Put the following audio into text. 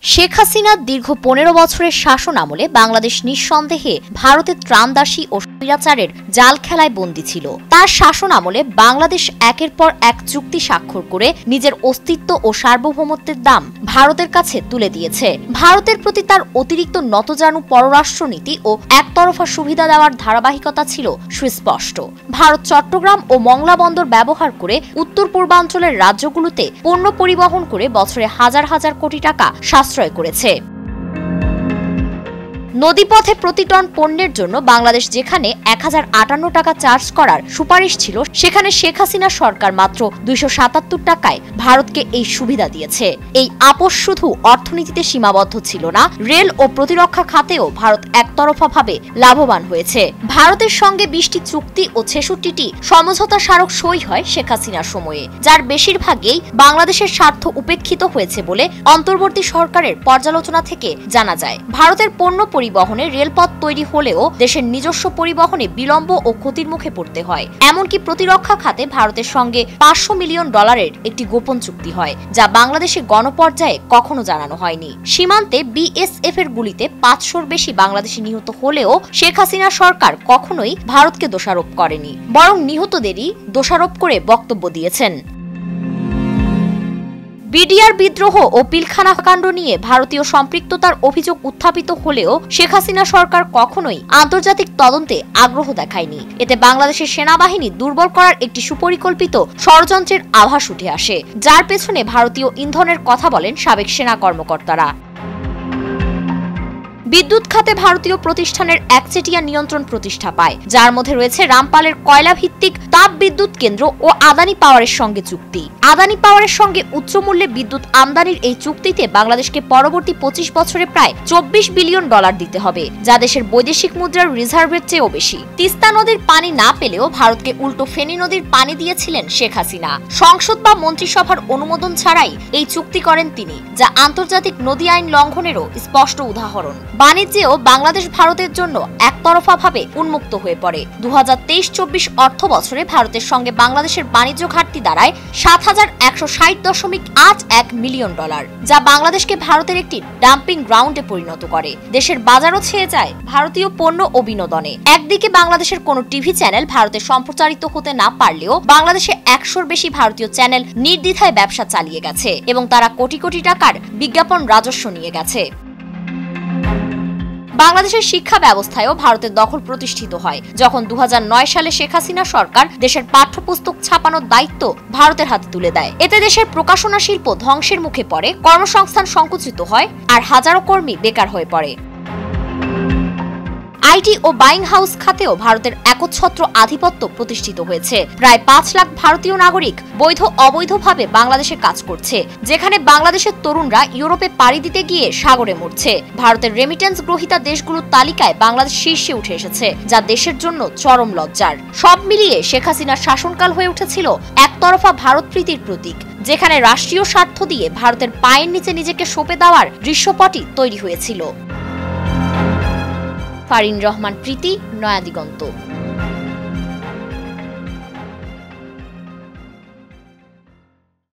শেখ হাসিনার দীর্ঘ ১৫ বছরের শাসন আমলে বাংলাদেশ নিঃসন্দেহে ভারতের ত্রাণদাসী ও স্বৈরাচারের জাল খেলায় বন্দী ছিল। তার শাসন আমলে বাংলাদেশ একের পর এক চুক্তি স্বাক্ষর করে নিজের অস্তিত্ব ও সার্বভৌমত্বের দাম ভারতের কাছে তুলে দিয়েছে। ভারতের প্রতি তার অতিরিক্ত নতজানু পররাষ্ট্রনীতি ও একতরফা সুবিধা দেওয়ার ধারাবাহিকতা ছিল সুস্পষ্ট। ভারত চট্টগ্রাম ও মংলা বন্দর ব্যবহার করে উত্তর পূর্বাঞ্চলের রাজ্যগুলোতে পণ্য পরিবহন করে বছরে হাজার হাজার কোটি টাকা সাশ্রয় করেছে। নদীপথে প্রতি টন পণ্যের জন্য বাংলাদেশ যেখানে ১০৫৮ টাকা চার্জ করার সুপারিশ ছিল, সেখানে শেখ হাসিনা সরকার মাত্র ২৭৭ টাকায় ভারতকে এই সুবিধা দিয়েছে। এই আপোস শুধু অর্থনীতিতে সীমাবদ্ধ ছিল না, রেল ও প্রতিরক্ষা খাতেও ভারত একতরফাভাবে লাভবান হয়েছে। ভারতের সঙ্গে ২০টি চুক্তি ও ৬৬টি সমঝোতা স্মারক সই হয় শেখ হাসিনার সময়ে, যার বেশিরভাগই বাংলাদেশের স্বার্থ উপেক্ষিত হয়েছে বলে অন্তর্বর্তী সরকারের পর্যালোচনা থেকে জানা যায়। ভারতের পণ্য পরিবহনে রেলপথ তৈরি হলেও দেশের নিজস্ব পরিবহনে বিলম্ব ও ক্ষতির মুখে পড়তে হয়। এমনকি প্রতিরক্ষা খাতে ভারতের সঙ্গে $৫০০ মিলিয়ন একটি গোপন চুক্তি হয়, যা বাংলাদেশের গণপর্যায়ে কখনো জানানো হয়নি। সীমান্তে বিএসএফ এর গুলিতে ৫০০-র বেশি বাংলাদেশি নিহত হলেও শেখ হাসিনা সরকার কখনোই ভারতকে দোষারোপ করেনি, বরং নিহতদেরই দোষারোপ করে বক্তব্য দিয়েছেন। বিডিআর বিদ্রোহ ও পিলখানা কাণ্ড নিয়ে ভারতীয় সম্পৃক্ততার অভিযোগ উত্থাপিত হলেও শেখ হাসিনা সরকার কখনোই আন্তর্জাতিক তদন্তে আগ্রহ দেখায়নি। এতে বাংলাদেশের সেনাবাহিনী দুর্বল করার একটি সুপরিকল্পিত ষড়যন্ত্রের আভাস উঠে আসে, যার পেছনে ভারতীয় ইন্ধনের কথা বলেন সাবেক সেনা কর্মকর্তারা। বিদ্যুৎ খাতে ভারতীয় প্রতিষ্ঠানের একচেটিয়া নিয়ন্ত্রণ প্রতিষ্ঠা পায়, যার মধ্যে রয়েছে রামপালের কয়লা ভিত্তিক তাপ বিদ্যুৎ কেন্দ্র ও আদানি পাওয়ারের সঙ্গে চুক্তি। আদানি পাওয়ারের সঙ্গে উচ্চমূল্যে বিদ্যুৎ আমদানির এই চুক্তিতে বাংলাদেশকে পরবর্তী ২৫ বছরে প্রায় $২৪ বিলিয়ন দিতে হবে, যা দেশের বৈদেশিক মুদ্রার রিজার্ভের চেয়েও বেশি। তিস্তা নদীর পানি না পেলেও ভারতকে উল্টো ফেনী নদীর পানি দিয়েছিলেন শেখ হাসিনা। সংসদ বা মন্ত্রিসভার অনুমোদন ছাড়াই এই চুক্তি করেন তিনি, যা আন্তর্জাতিক নদী আইন লঙ্ঘনেরও স্পষ্ট উদাহরণ। বাণিজ্যেও বাংলাদেশ ভারতের জন্য একতরফাভাবে উন্মুক্ত হয়ে পড়ে। ২০২৩-২৪ অর্থ বছরে ভারতের সঙ্গে বাংলাদেশের বাণিজ্য ঘাটতি দাঁড়ায় $৭,১৬০.৮১ মিলিয়ন, যা বাংলাদেশকে ভারতের একটি ডাম্পিং গ্রাউন্ডে পরিণত করে। দেশের বাজারও ছেয়ে যায় ভারতীয় পণ্য ও বিনোদনে। একদিকে বাংলাদেশের কোনো টিভি চ্যানেল ভারতে সম্প্রচারিত হতে না পারলেও বাংলাদেশে ১০০-র বেশি ভারতীয় চ্যানেল নির্দ্বিধায় ব্যবসা চালিয়ে গেছে এবং তারা কোটি কোটি টাকার বিজ্ঞাপন রাজস্ব নিয়ে গেছে। বাংলাদেশের শিক্ষা ব্যবস্থায়ও ভারতের দখল প্রতিষ্ঠিত হয় যখন ২০০৯ সালে শেখ হাসিনা সরকার দেশের পাঠ্যপুস্তক ছাপানোর দায়িত্ব ভারতের হাতে তুলে দেয়। এতে দেশের প্রকাশনা শিল্প ধ্বংসের মুখে পড়ে, কর্মসংস্থান সংকুচিত হয় আর হাজারো কর্মী বেকার হয়ে পড়ে। আইটি ও বাইং হাউস খাতেও ভারতের একচ্ছত্র আধিপত্য প্রতিষ্ঠিত হয়েছে। প্রায় ৫ লাখ ভারতীয় নাগরিক বৈধ অবৈধভাবে বাংলাদেশে কাজ করছে, যেখানে বাংলাদেশের তরুণরা ইউরোপে পাড়ি দিতে গিয়ে সাগরে মরছে। ভারতের রেমিটেন্স গ্রহীতা দেশগুলোর তালিকায় বাংলাদেশ শীর্ষে উঠে এসেছে, যা দেশের জন্য চরম লজ্জার। সব মিলিয়ে শেখ হাসিনার শাসনকাল হয়ে উঠেছিল একতরফা ভারত প্রীতির প্রতীক, যেখানে রাষ্ট্রীয় স্বার্থ দিয়ে ভারতের পায়ের নিচে নিজেকে সঁপে দেওয়ার দৃশ্যপটই তৈরি হয়েছিল। ফারিন রহমান প্রীতি, নয়া দিগন্ত।